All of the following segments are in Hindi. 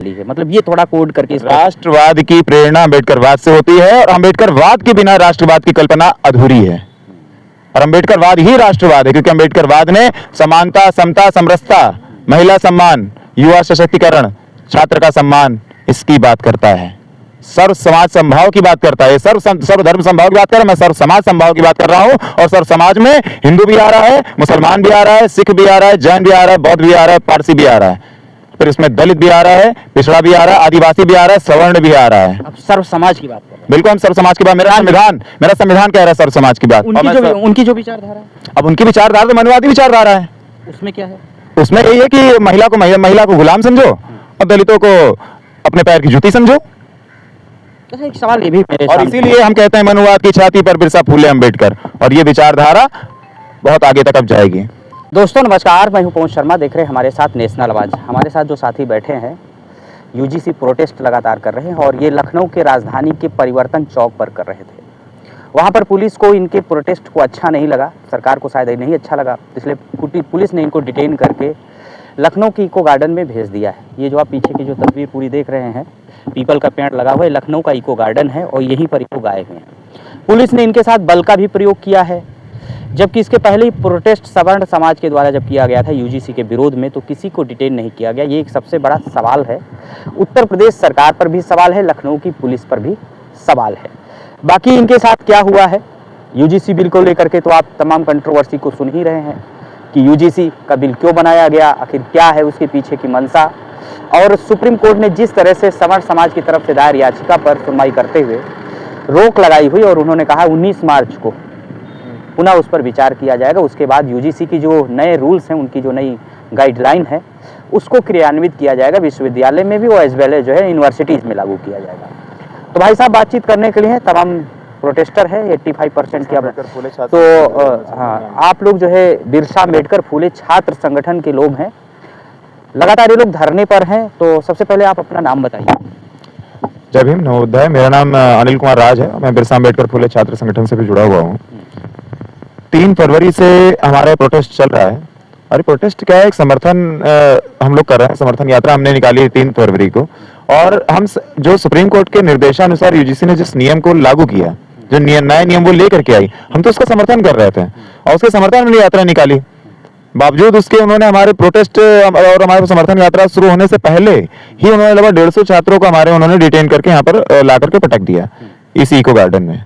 है, मतलब ये थोड़ा कोड करके राष्ट्रवाद की प्रेरणा अम्बेडकरवाद से होती है और अम्बेडकरवाद के बिना राष्ट्रवाद की कल्पना अधूरी है। और अम्बेडकरवाद ही राष्ट्रवाद है, क्योंकि अम्बेडकरवाद ने समानता, समता, समरसता, महिला सम्मान, युवा सशक्तिकरण, छात्र का सम्मान, इसकी बात करता है। सर्व समाज समभाव की बात करता है। सर्व धर्म समभाव की बात कर रहा है, मैं सर्व समाज समभाव की बात कर रहा हूं। और सर्व समाज में हिंदू भी आ रहा है, मुसलमान भी आ रहा है, सिख भी आ रहा है, जैन भी आ रहा है, बौद्ध भी आ रहा है, पारसी भी आ रहा है, फिर इसमें दलित भी आ रहा है, पिछड़ा भी आ रहा है, आदिवासी भी आ रहा है, सवर्ण भी आ रहा है। अब सर्व समाज की बात कर रहे हैं। बिल्कुल हम सर्व समाज की बात, मेरा संविधान कह रहा है सर्व समाज की बात। उनकी जो विचारधारा है, अब उनकी विचारधारा तो मनुवादी विचारधारा है। उसमें क्या है? उसमें यही है कि महिला को गुलाम समझो और दलितों को अपने पैर की जूती समझो। एक सवाल ये भी मेरे और इसीलिए हम कहते हैं मनुवाद की छाती पर बिरसा फूले अम्बेडकर, और ये विचारधारा बहुत आगे तक अब जाएगी। दोस्तों नमस्कार, मैं हूं पवन शर्मा। देख रहे हैं हमारे साथ नेशनल आवाज। हमारे साथ जो साथी बैठे हैं यूजीसी प्रोटेस्ट लगातार कर रहे हैं और ये लखनऊ के राजधानी के परिवर्तन चौक पर कर रहे थे। वहां पर पुलिस को इनके प्रोटेस्ट को अच्छा नहीं लगा, सरकार को शायद नहीं अच्छा लगा, इसलिए पुलिस ने इनको डिटेन करके लखनऊ की इको गार्डन में भेज दिया है। ये जो आप पीछे की जो तस्वीर पूरी देख रहे हैं, पीपल का पेड़ लगा हुआ है, लखनऊ का इको गार्डन है और यहीं पर इको गाए हुए हैं। पुलिस ने इनके साथ बल का भी प्रयोग किया है, जबकि इसके पहले ही प्रोटेस्ट सवर्ण समाज के द्वारा जब किया गया था यूजीसी के विरोध में, तो किसी को डिटेन नहीं किया गया। ये एक सबसे बड़ा सवाल है। उत्तर प्रदेश सरकार पर भी सवाल है, लखनऊ की पुलिस पर भी सवाल है। बाकी इनके साथ क्या हुआ है यूजीसी बिल को लेकर के, तो आप तमाम कंट्रोवर्सी को सुन ही रहे हैं कि यूजीसी का बिल क्यों बनाया गया, आखिर क्या है उसके पीछे की मंशा। और सुप्रीम कोर्ट ने जिस तरह से सवर्ण समाज की तरफ से दायर याचिका पर सुनवाई करते हुए रोक लगाई हुई और उन्होंने कहा 19 मार्च को पुनः उस पर विचार किया जाएगा। उसके बाद यूजीसी की जो नए रूल्स हैं, उनकी जो नई गाइडलाइन है, उसको क्रियान्वित किया जाएगा विश्वविद्यालय में भी और एज वेल एज जो है यूनिवर्सिटीज़ में लागू किया जाएगा। तो भाई साहब बातचीत करने के लिए हैं, तमाम प्रोटेस्टर है 85% की। तो हाँ, आप लोग जो है बिरसा अम्बेडकर फूले छात्र संगठन के लोग हैं, लगातार ये लोग धरने पर हैं। तो सबसे पहले आप अपना नाम बताइए। जय भीम, नवोदय। मेरा नाम अनिल कुमार राज है, मैं बिरसा अम्बेडकर फूले छात्र संगठन से भी जुड़ा हुआ हूँ। 3 फरवरी से हमारा प्रोटेस्ट चल रहा है। और प्रोटेस्ट क्या है, एक समर्थन हम लोग कर रहे हैं। समर्थन यात्रा हमने निकाली है 3 फरवरी को, और हम जो सुप्रीम कोर्ट के निर्देशानुसार यूजीसी ने जिस नियम को लागू किया, जो नए नियम वो लेकर के आई, हम तो उसका समर्थन कर रहे थे और उसके समर्थन में यात्रा निकाली। बावजूद उसके उन्होंने हमारे प्रोटेस्ट और हमारे समर्थन यात्रा शुरू होने से पहले ही उन्होंने लगभग 150 छात्रों को उन्होंने डिटेन करके यहाँ पर ला करके पटक दिया इसी इको गार्डन में।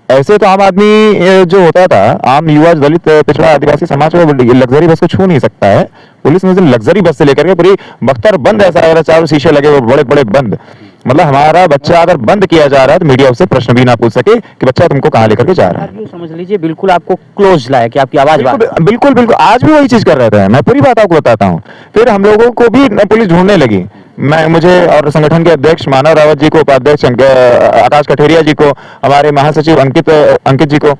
ऐसे तो आम आदमी जो होता था, आम युवा, दलित, पिछड़ा, आदिवासी समाज को लग्जरी बस को छू नहीं सकता है। पुलिस ने लग्जरी बस से लेकर के पूरी बख्तर बंद, ऐसा लग रहा, चारों शीशे लगे हुए बड़े बड़े बंद। मतलब हमारा बच्चा अगर बंद किया जा रहा है तो मीडिया उससे प्रश्न भी ना पूछ सके कि बच्चा तुमको कहाँ लेकर के जा रहा है। समझ लीजिए बिल्कुल आपको क्लोज लाया कि आपकी आवाज बिल्कुल बिल्कुल आज भी वही चीज कर रहे थे। मैं पूरी बात आपको बताता हूँ। फिर हम लोगों को भी पुलिस ढूंढने लगी। मुझे और संगठन के अध्यक्ष मानव रावत जी को, उपाध्यक्ष आकाश कठेरिया जी को, हमारे महासचिव अंकित जी को,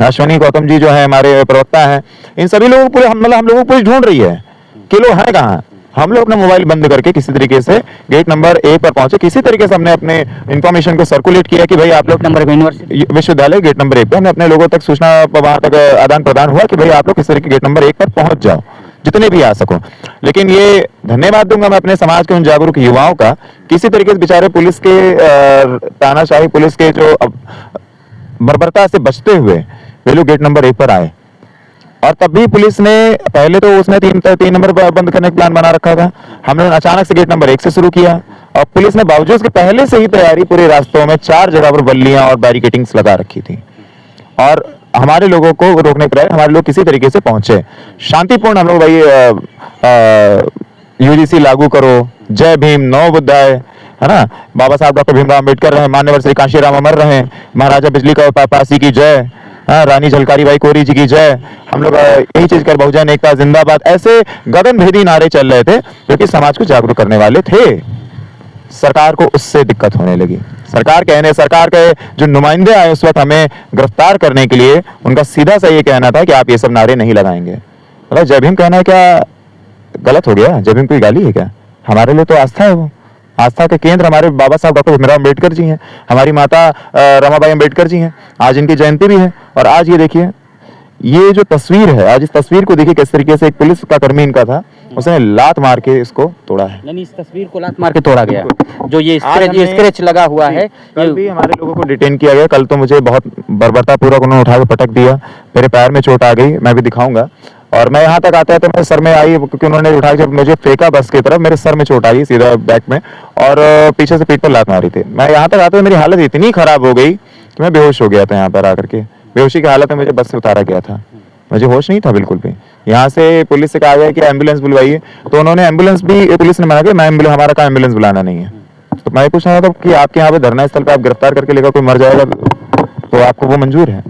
अश्विनी गौतम जी जो है हमारे प्रवक्ता हैं, इन सभी लोगों को हम लोगों को पुलिस ढूंढ रही है कि लोग हैं कहाँ। हम लोग अपना मोबाइल बंद करके किसी तरीके से गेट नंबर 1 पर पहुंचे। किसी तरीके से हमने अपने इंफॉर्मेशन को सर्कुलेट किया कि भाई आप लोग नंबर विश्वविद्यालय गेट नंबर 1 पर हमने अपने लोगों तक सूचना वहां तक आदान प्रदान हुआ कि भाई आप लोग किस तरीके गेट नंबर 1 पर पहुंच जाओ, जितने भी आ सको। लेकिन ये धन्यवाद दूंगा मैं अपने समाज के उन जागरूक युवाओं का, किसी तरीके से बेचारे पुलिस के तानाशाही, पुलिस के जो बर्बरता से बचते हुए वे लोग गेट नंबर 1 पर आए। और तब भी पुलिस ने पहले तो उसने 3 नंबर बंद करने का प्लान बना रखा था। हमने अचानक से गेट नंबर 1 से शुरू किया और पुलिस ने बावजूद के पहले से ही तैयारी पूरे रास्तों में 4 जगह पर बल्लियां और बैरिकेडिंग्स लगा रखी थी और हमारे लोगों को रोकने पर हमारे लोग किसी तरीके से पहुंचे शांतिपूर्ण। हम लोग भाई यूजीसी लागू करो, जय भीम, नवोदय, है ना, बाबा साहब डॉक्टर भीमराव अम्बेडकर रहे, मान्यवर श्री कांशीराम अमर रहे, महाराजा बिजली का पासी की जय, रानी झलकारी बाई कोरी जी की जय। हम लोग यही चीज कर, बहुजन एकता जिंदाबाद, ऐसे गगन भेदी नारे चल रहे थे जो कि समाज को जागरूक करने वाले थे। सरकार को उससे दिक्कत होने लगी। सरकार के जो नुमाइंदे आए उस वक्त हमें गिरफ्तार करने के लिए, उनका सीधा सा ये कहना था कि आप ये सब नारे नहीं लगाएंगे। मतलब जय भीम कहना क्या गलत हो गया? जय भीम कोई गाली है क्या? हमारे लिए तो आस्था है। वो आस्था के केंद्र हमारे बाबा साहब डॉक्टर भीमराव अम्बेडकर जी हैं, हमारी माता रमाबाई अम्बेडकर जी हैं। आज इनकी जयंती भी है और आज ये देखिए ये जो तस्वीर है, आज इस तस्वीर को देखिए किस तरीके से एक पुलिस का कर्मी इनका था, उसने लात मार के इसको तोड़ा है। यानी इस तस्वीर को लात मार के तोड़ा गया, जो ये आज हमें- स्क्रैच लगा हुआ है। कल भी हमारे लोगों को डिटेन किया गया। कल तो मुझे बहुत बर्बरतापूर्वक उन्होंने उठा के पटक दिया, मेरे पैर में चोट आ गई, मैं भी दिखाऊंगा। और मैं यहाँ तक आता है तो मेरे सर में आई, क्योंकि उन्होंने उठा के जब मुझे फेंका बस की तरफ, मेरे सर में चोट आई सीधा बैक में, और पीछे से पीठ पर लात मारी थी। मैं यहाँ तक आता, मेरी हालत इतनी खराब हो गई कि मैं बेहोश हो गया था। यहाँ पर आकर के बेहोशी की हालत में मुझे बस से उतारा गया था, मुझे होश नहीं था बिल्कुल भी। यहाँ से पुलिस से कहा गया कि एम्बुलेंस बुलवाइए, तो उन्होंने एम्बुलेंस भी, पुलिस ने मना किया, मैं एम्बुलेंस, हमारा कहाँ एम्बुलेंस बुलाना नहीं है। तो मैं पूछ रहा था कि आपके यहाँ पे धरना स्थल पे आप गिरफ्तार करके लेकर कोई मर जाएगा तो आपको वो मंजूर है?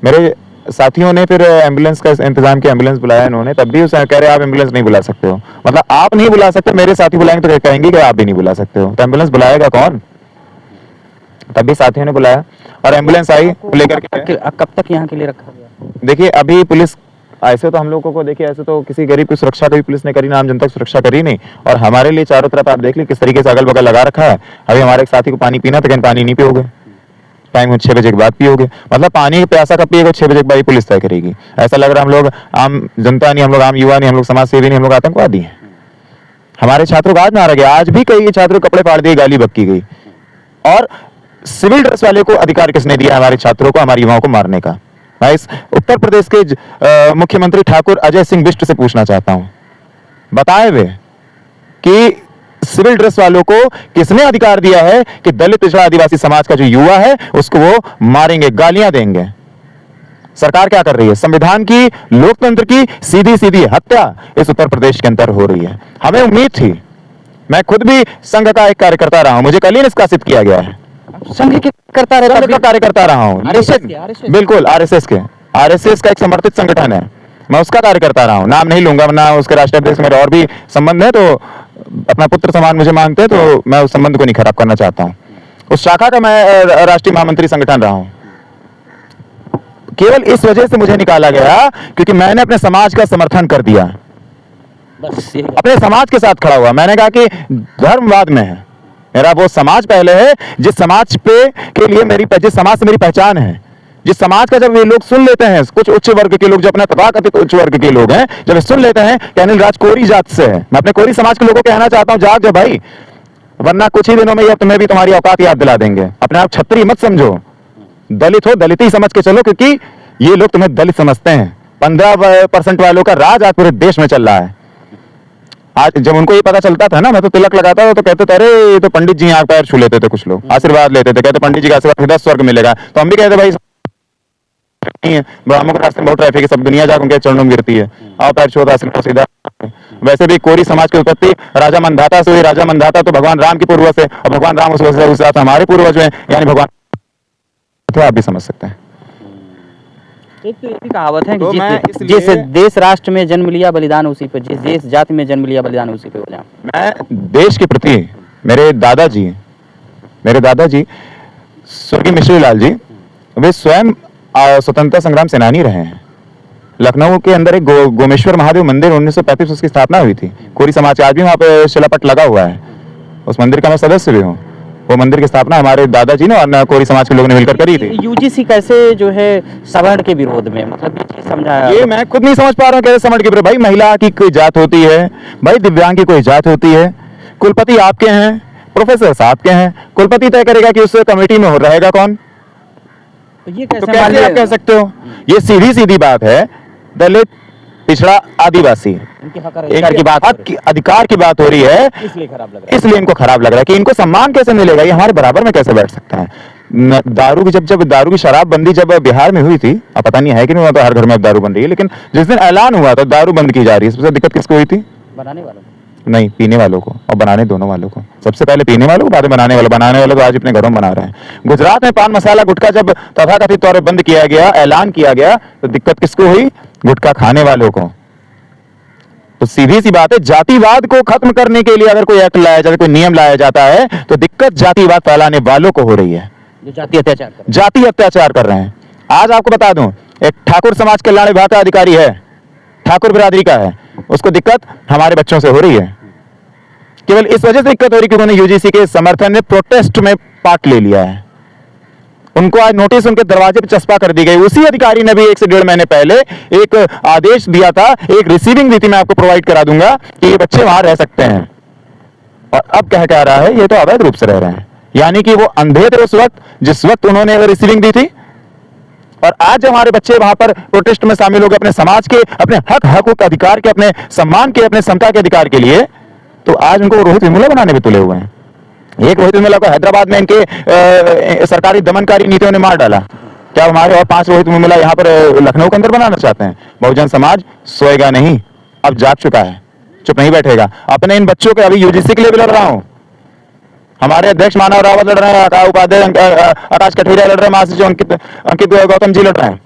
मेरे साथियों ने फिर एम्बुलेंस का इंतजाम किया, एम्बुलेंस बुलाया इन्होंने, तब भी उसे कह रहे आप एम्बुलेंस नहीं बुला सकते हो। मतलब आप नहीं बुला सकते, मेरे साथी बुलाएंगे तो कहेंगे कि आप भी नहीं बुला सकते हो, तो एम्बुलेंस बुलाएगा कौन? तब भी साथियों ने बुलाया और एम्बुलेंस आई लेकर के। कब तक यहाँ के लिए रखा गया? देखिए अभी पुलिस, ऐसे तो हम लोगों को देखिए, ऐसे तो किसी गरीब की सुरक्षा कभी पुलिस ने करी ना, आम जनता की सुरक्षा करी नहीं। और हमारे लिए चारों तरफ आप देख ली किस तरीके से अगल बगल लगा रखा है। अभी हमारे एक साथी को पानी पीना था, पानी नहीं पियोगे, टाइम 6 बजे के बाद पियोगे। मतलब पानी प्यासा कब पिएगा? 6 बजे के बाद पुलिस तय करेगी। ऐसा लग रहा है हम लोग आम जनता नहीं, हम लोग आम युवा नहीं, हम लोग समाज सेवी नहीं, हम लोग आतंकवादी हैं। हमारे छात्रों को आज मारा गया, आज भी कई छात्रों कपड़े फाड़ दिए, गाली बक्की गई। और सिविल ड्रेस वाले को अधिकार किसने दिया हमारे छात्रों को, हमारे युवाओं को मारने का? मैं इस उत्तर प्रदेश के मुख्यमंत्री ठाकुर अजय सिंह बिष्ट से पूछना चाहता हूं, बताए वे कि सिविल ड्रेस वालों को किसने अधिकार दिया है कि दलित पिछड़ा आदिवासी समाज का जो युवा है उसको वो मारेंगे, गालियां देंगे? सरकार क्या कर रही है? संविधान की, लोकतंत्र की सीधी सीधी हत्या इस उत्तर प्रदेश के अंदर हो रही है। हमें उम्मीद थी, मैं खुद भी संघ का एक कार्यकर्ता रहा हूं, मुझे कल ही निष्कासित किया गया है। संघ के करता रहता, संघ का कार्यकर्ता रहा हूं, RSS बिल्कुल आरएसएस का एक समर्थित संगठन है, मैं उसका कार्यकर्ता रहा हूं। नाम नहीं लूंगा, ना उसके राष्ट्रीय अध्यक्ष मेरे और भी संबंध है, तो अपना पुत्र समान मुझे मानते हैं, तो मैं उस संबंध को नहीं खराब करना चाहता हूं। उस शाखा का मैं राष्ट्रीय महामंत्री संगठन रहा हूं। केवल इस वजह से मुझे निकाला गया क्योंकि मैंने अपने समाज का समर्थन कर दिया, बस यही। अपने समाज के साथ खड़ा हुआ। मैंने कहा कि धर्मवाद में है, मेरा वो समाज पहले है जिस समाज पे के लिए जिस समाज से मेरी पहचान है, जिस समाज का जब ये लोग सुन लेते हैं, कुछ उच्च वर्ग के लोग जो अपना तथाकथित उच्च वर्ग के लोग हैं, जब ये सुन लेते हैं कि अनिल राज कोरी जात से है, मैं अपने कोरी समाज के लोगों को कहना चाहता हूं, जाग जा भाई, वरना कुछ ही दिनोों में तुम्हें भी तुम्हारी औकात याद दिला देंगे। अपने आप छत्री मत समझो, दलित हो दलित ही समझ के चलो, क्योंकि ये लोग तुम्हें दलित समझते हैं। 15% वालों का राज आज पूरे देश में चल रहा है। आज जब उनको ये पता चलता था ना, मैं तो तिलक लगाता था तो कहते थे अरे ये तो पंडित जी आंख पैर छू लेते थे, कुछ लोग आशीर्वाद लेते थे, कहते पंडित जी का आशीर्वाद सीधा स्वर्ग मिलेगा। तो हम भी कहते भाई नहीं है, ब्राह्मणों के रास्ते में बहुत ट्रैफिक है, सब दुनिया जाकर उनके चरणों में गिरती है, आओ पैर छू, आशीर्वाद सीधा। वैसे भी कोरी समाज की उत्पत्ति राजा मंधाता से हुई। राजा मंधाता तो भगवान राम की पूर्वज है, और भगवान राम उस हमारे पूर्वज हैं, यानी भगवान थे, आप भी समझ सकते हैं। एक तो ये कहावत है तो कि मैं जिस देश राष्ट्र में जन्म लिया बलिदान उसी पे, जिस देश जाति में जन्म लिया बलिदान उसी पे हो जाए। मैं देश के प्रति मेरे दादाजी स्वर्गीय मिश्री लाल जी, वे स्वयं स्वतंत्रता संग्राम सेनानी रहे हैं। लखनऊ के अंदर एक गोमेश्वर महादेव मंदिर 1935 उसकी स्थापना हुई थी। कोरी समाज के आज भी वहाँ पे शिलापट लगा हुआ है, उस मंदिर का मैं सदस्य भी हूँ। वो मंदिर की स्थापना हमारे दादाजी ने और कोरी समाज के लोगों ने मिलकर करी थी। यूजीसी कैसे जो है सवर्ण के विरोध में, मतलब ये चीज समझाया? ये मैं खुद नहीं समझ पा रहा हूँ कैसे सवर्ण के विरोध। भाई महिला की कोई जात होती है, भाई दिव्यांग की कोई जात होती है, कुलपति आपके हैं, प्रोफेसर आपके हैं, कुलपति तय करेगा कि उस कमेटी में रहेगा कौन। तो ये तो कैसे आप कह सकते हो? ये सीधी सीधी बात है, दलित पिछड़ा आदिवासी अधिकार की बात हो रही है, इसलिए खराब लग रहा है। इसलिए इनको खराब लग रहा है कि इनको सम्मान कैसे मिलेगा, ये हमारे बराबर में कैसे बैठ सकता है। दारू की जब दारू की शराबबंदी जब बिहार में हुई थी, अब पता नहीं है कि नहीं, तो हर घर में अब दारू बन रही है, लेकिन जिस दिन ऐलान हुआ था दारू बंद की जा रही है, सबसे दिक्कत किसको हुई थी? बनाने वालों को नहीं, पीने वालों को और बनाने दोनों वालों को। सबसे पहले पीने वालों को, बाद में बनाने वाले तो आज अपने घरों में बना रहे हैं। गुजरात में पान मसाला गुटखा जब तथाकथित तौर पर बंद किया गया, ऐलान किया गया, तो दिक्कत किसको हुई? गुटखा खाने वालों को। तो सीधी सी बात है, जातिवाद को खत्म करने के लिए अगर कोई एक्ट लाया जाता है, कोई नियम लाया जाता है, तो दिक्कत जातिवाद फैलाने वालों को हो रही है, जो जाति अत्याचार कर रहे हैं। आज आपको बता दूं, एक ठाकुर समाज कल्याण विभाग का अधिकारी है, ठाकुर बिरादरी का है, उसको दिक्कत हमारे बच्चों से हो रही है। केवल इस वजह से दिक्कत हो रही है कि उन्होंने यूजीसी के समर्थन में प्रोटेस्ट में पार्ट ले लिया है। उनको आज नोटिस उनके दरवाजे पे चस्पा कर दी गई। उसी अधिकारी ने भी 1 से 1.5 महीने पहले एक आदेश दिया था, एक रिसीविंग दी थी, मैं आपको प्रोवाइड करा दूंगा कि ये बच्चे वहां रह सकते हैं। और अब कह रहा है ये तो अवैध रूप से रह रहे हैं, यानी कि वो अंधे थे उस वक्त जिस वक्त उन्होंने रिसीविंग दी थी। और आज जब हमारे बच्चे वहां पर प्रोटेस्ट में शामिल हो गए अपने समाज के, अपने हक अधिकार के, अपने सम्मान के, अपने समता के अधिकार के लिए, तो आज उनको रोहित वेमुला बनाने में तुले हुए हैं। एक रोहित वेमुला को हैदराबाद में इनके सरकारी दमनकारी नीतियों ने मार डाला। क्या हमारे और 5 रोहित वेमुला यहाँ पर लखनऊ के अंदर बनाना चाहते हैं? बहुजन समाज सोएगा नहीं, अब जाग चुका है, चुप नहीं बैठेगा। अपने इन बच्चों के, अभी यूजीसी के लिए भी लड़ रहा हूं, हमारे अध्यक्ष मानव रावत लड़ रहे हैं, उपाध्यक्ष आकाश कठेरिया लड़ रहे हैं, महासचिव अंकित गौतम जी लड़ रहे हैं।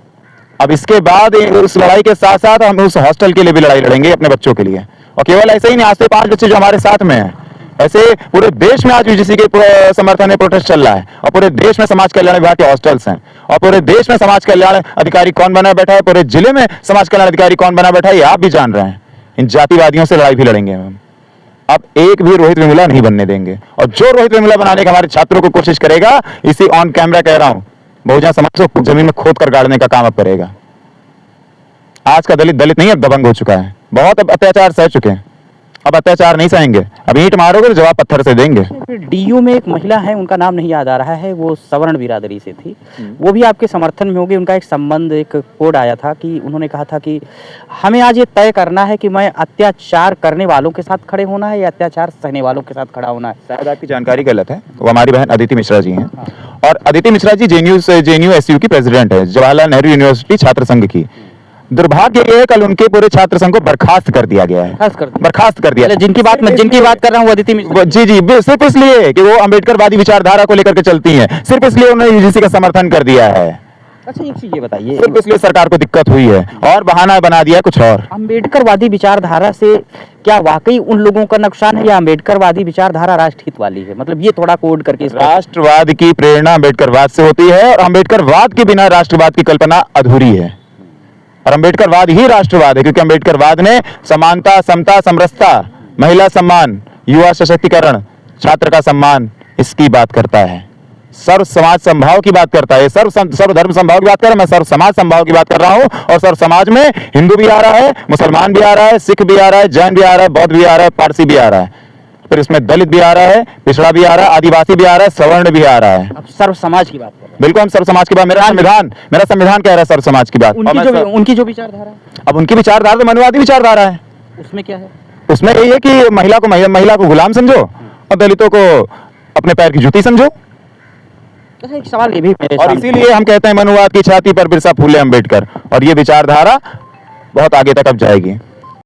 अब इसके बाद उस लड़ाई के साथ साथ हम उस हॉस्टल के लिए भी लड़ाई लड़ेंगे अपने बच्चों के लिए। और केवल ऐसे ही नहीं, आज से 5 बच्चे जो हमारे साथ में हैं, ऐसे पूरे देश में आज यूजीसी के समर्थन में प्रोटेस्ट चल रहा है। और पूरे देश में समाज कल्याण विभाग के हॉस्टल्स हैं, और पूरे देश में समाज कल्याण अधिकारी कौन बना बैठा है, पूरे जिले में समाज कल्याण अधिकारी कौन बना बैठा है, ये आप भी जान रहे हैं। इन जातिवादियों से लड़ाई भी लड़ेंगे हम। अब एक भी रोहित वेमुला नहीं बनने देंगे, और जो रोहित वेमुला बनाने का हमारे छात्रों को कोशिश करेगा, इसी ऑन कैमरा कह रहा हूं, बहुजन समाज को जमीन में खोद कर गाड़ने का काम अब करेगा। आज का दलित नहीं, अब दबंग हो चुका है, बहुत अब अत्याचार सह चुके हैं, अब अत्याचार नहीं सहेंगे। अब ईंट मारोगे तो जवाब पत्थर से देंगे। डीयू में एक महिला है, उनका नाम नहीं याद आ रहा है, वो सवर्ण बिरादरी से थी, वो भी आपके समर्थन में होगी। उनका एक संबंध, एक कोड आया था कि उन्होंने कहा था कि हमें आज ये तय करना है कि मैं अत्याचार करने वालों के साथ खड़े होना है या अत्याचार सहने वालों के साथ खड़ा होना है। शायद आपकी जानकारी गलत है, वो हमारी बहन अदिति मिश्रा जी हैं। और अदिति मिश्रा जी जेएनयू एसयू की प्रेसिडेंट है, जवाहरलाल नेहरू यूनिवर्सिटी छात्र संघ की। दुर्भाग्य ये है कल उनके पूरे छात्र संघ को बर्खास्त कर दिया गया है, बर्खास्त कर दिया। जिनकी बात कर रहा हूँ अदिति मिश्रा जी, सिर्फ इसलिए कि वो अंबेडकरवादी विचारधारा को लेकर के चलती हैं, सिर्फ इसलिए उन्होंने यूजीसी का समर्थन कर दिया है। अच्छा, एक चीज ये बताइए, सिर्फ इसलिए सरकार को दिक्कत हुई है और बहाना बना दिया कुछ और। अंबेडकरवादी विचारधारा से क्या वाकई उन लोगों का नुकसान है, या अंबेडकरवादी विचारधारा राष्ट्रहित वाली है? मतलब ये थोड़ा कोड करके। राष्ट्रवाद की प्रेरणा अंबेडकरवाद से होती है, और अंबेडकरवाद के बिना राष्ट्रवाद की कल्पना अधूरी है। और अंबेडकरवाद ही राष्ट्रवाद है, क्योंकि अंबेडकरवाद ने समानता, समता, समरसता, महिला सम्मान, युवा सशक्तिकरण, छात्र का सम्मान, इसकी बात करता है। सर्व समाज संभाव की बात करता है, सर्व धर्म संभाव की बात कर रहा है, मैं सर्व समाज संभाव की बात कर रहा हूं। और सर्व समाज में हिंदू भी आ रहा है, मुसलमान भी आ रहा है, सिख भी आ रहा है, जैन भी आ रहा है, बौद्ध भी आ रहा है, पारसी भी आ रहा है, फिर इसमें दलित भी आ रहा है, पिछड़ा भी आ रहा है, आदिवासी भी आ रहा है, सवर्ण भी आ रहा है। अब सर्व समाज की बात कर रहे हैं। बिल्कुल, हम सर्व समाज की बात, मेरा संविधान कह रहा है सर्व समाज की बात। उनकी जो विचारधारा है, अब उनकी विचारधारा तो मनुवादी विचारधारा है। उसमें क्या है? उसमें यही है कि महिला को गुलाम समझो और दलितों को अपने पैर की जूती समझो। एक सवाल ये भी, और इसीलिए हम कहते हैं मनुवाद की छाती पर बिरसा फूले अम्बेडकर, और ये विचारधारा बहुत आगे तक अब जाएगी।